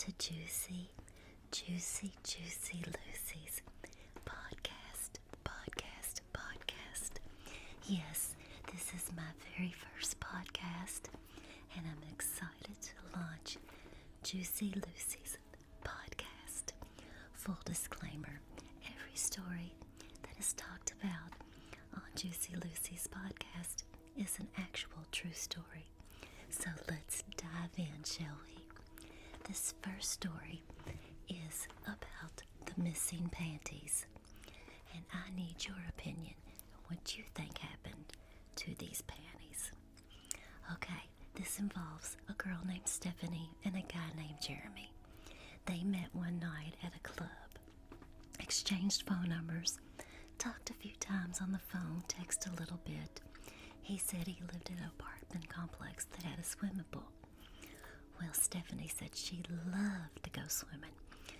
to Juicy Lucy's podcast. Yes, this is my very first podcast, and I'm excited to launch Juicy Lucy's podcast. Full disclaimer, every story that is talked about on Juicy Lucy's podcast is an actual true story. So let's dive in, shall we? This first story is about the missing panties, and I need your opinion on what you think happened to these panties. Okay, this involves a girl named Stephanie and a guy named Jeremy. They met one night at a club, exchanged phone numbers, talked a few times on the phone, texted a little bit. He said he lived in an apartment complex that had a swimming pool. Well, Stephanie said she loved to go swimming,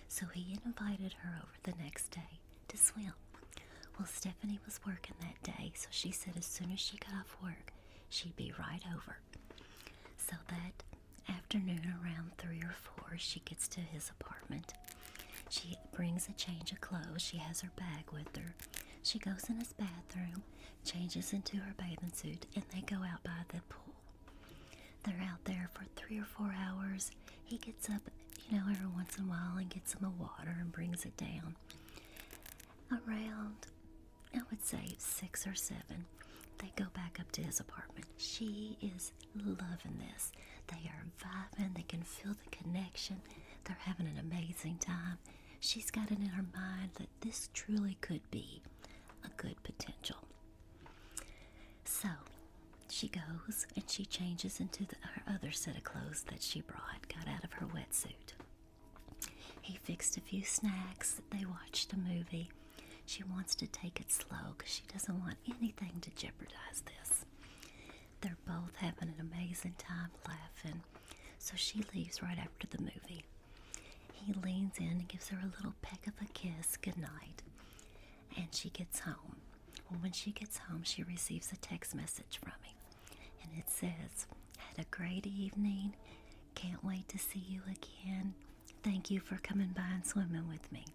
so he invited her over the next day to swim. Well, Stephanie was working that day, so she said as soon as she got off work, she'd be right over. So that afternoon around 3 or 4, she gets to his apartment. She brings a change of clothes. She has her bag with her. She goes in his bathroom, changes into her bathing suit, and they go out by the pool. They're out there for 3 or 4 hours. He gets up, every once in a while and gets some water and brings it down. Around, I would say 6 or 7, they go back up to his apartment. She is loving this. They are vibing. They can feel the connection. They're having an amazing time. She's got it in her mind that this truly could be a good potential. So she goes and she changes into her other set of clothes that she got out of her wetsuit. He fixed a few snacks. They watched a movie. She wants to take it slow because she doesn't want anything to jeopardize this. They're both having an amazing time laughing. So she leaves right after the movie. He leans in and gives her a little peck of a kiss goodnight. And she gets home. Well, when she gets home, she receives a text message from him. And it says, "Had a great evening. Can't wait to see you again. Thank you for coming by and swimming with me."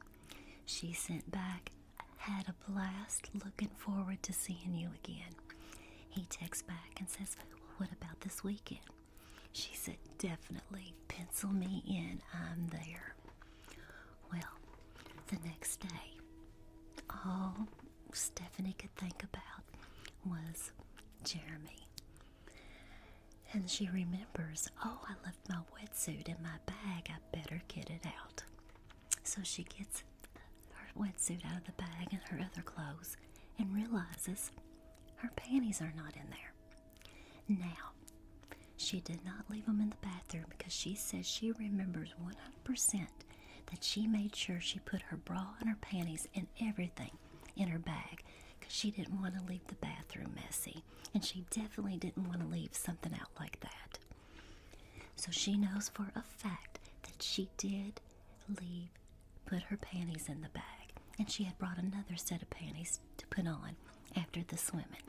She sent back, "Had a blast. Looking forward to seeing you again." He texts back and says, "Well, what about this weekend?" She said, "Definitely. Pencil me in. I'm there." Well, the next day, all Stephanie could think about was Jeremy. And she remembers, "Oh, I left my wetsuit in my bag. I better get it out." So she gets her wetsuit out of the bag and her other clothes and realizes her panties are not in there. Now, she did not leave them in the bathroom because she says she remembers 100% that she made sure she put her bra and her panties and everything in her bag because she didn't want to leave the bathroom messy, and she definitely didn't want to leave something out like that. So she knows for a fact that she did put her panties in the bag, and she had brought another set of panties to put on after the swimming.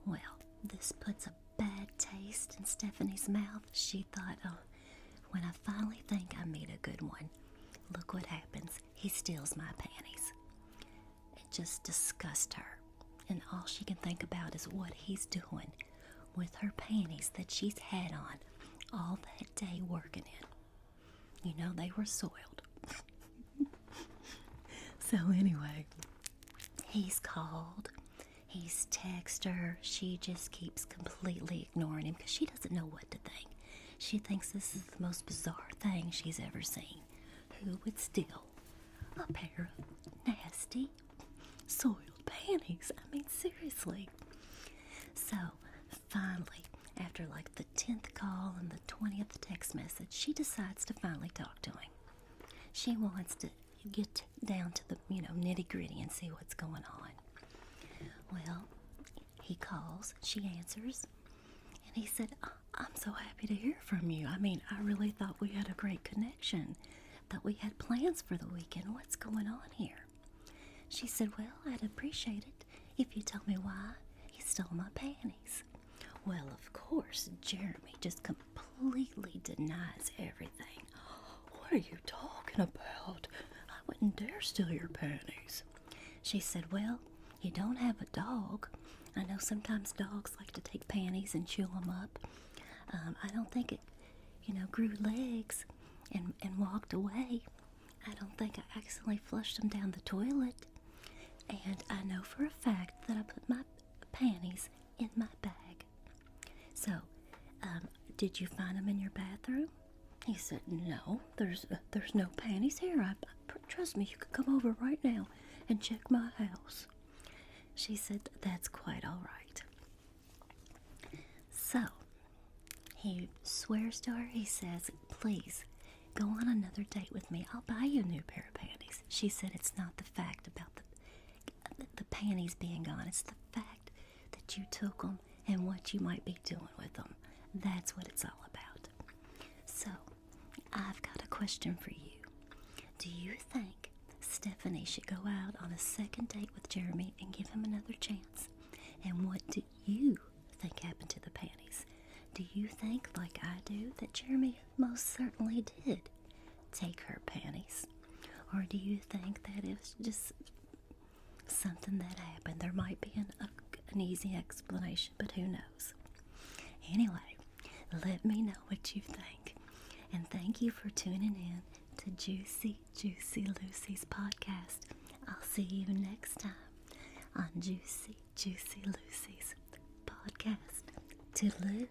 Well, this puts a bad taste in Stephanie's mouth. She thought, "Oh, when I finally think I made a good one, look what happens. He steals my panties." It just disgusts her. And all she can think about is what he's doing with her panties that she's had on all that day working in. They were soiled. So anyway, he's called. He's texted her. She just keeps completely ignoring him because she doesn't know what to think. She thinks this is the most bizarre thing she's ever seen. Who would steal a pair of nasty, soiled panties? I mean, seriously. So, finally, after like the 10th call and the 20th text message, she decides to finally talk to him. She wants to get down to the, nitty-gritty and see what's going on. Well, he calls, she answers, and he said, "I'm so happy to hear from you. I mean, I really thought we had a great connection, that we had plans for the weekend. What's going on here?" She said, "Well, I'd appreciate it if you tell me why he stole my panties." Well, of course, Jeremy just completely denies everything. still your panties. She said, well, you don't have a dog. I know sometimes dogs like to take panties and chew them up. I don't think it, grew legs and walked away. I don't think I accidentally flushed them down the toilet. And I know for a fact that I put my panties in my bag. So, did you find them in your bathroom? He said, no, there's no panties here. Trust me, you can come over right now and check my house. She said, that's quite all right. So, he swears to her. He says, please, go on another date with me. I'll buy you a new pair of panties. She said it's not the fact about the panties being gone. It's the fact that you took them and what you might be doing with them. That's what it's all about. So, I've got a question for you. Do you think Stephanie should go out on a second date with Jeremy and give him another chance? And what do you think happened to the panties? Do you think, like I do, that Jeremy most certainly did take her panties? Or do you think that it was just something that happened? There might be an easy explanation, but who knows? Anyway, let me know what you think. And thank you for tuning in to Juicy Lucy's podcast. I'll see you next time on Juicy Lucy's podcast. Toodaloo.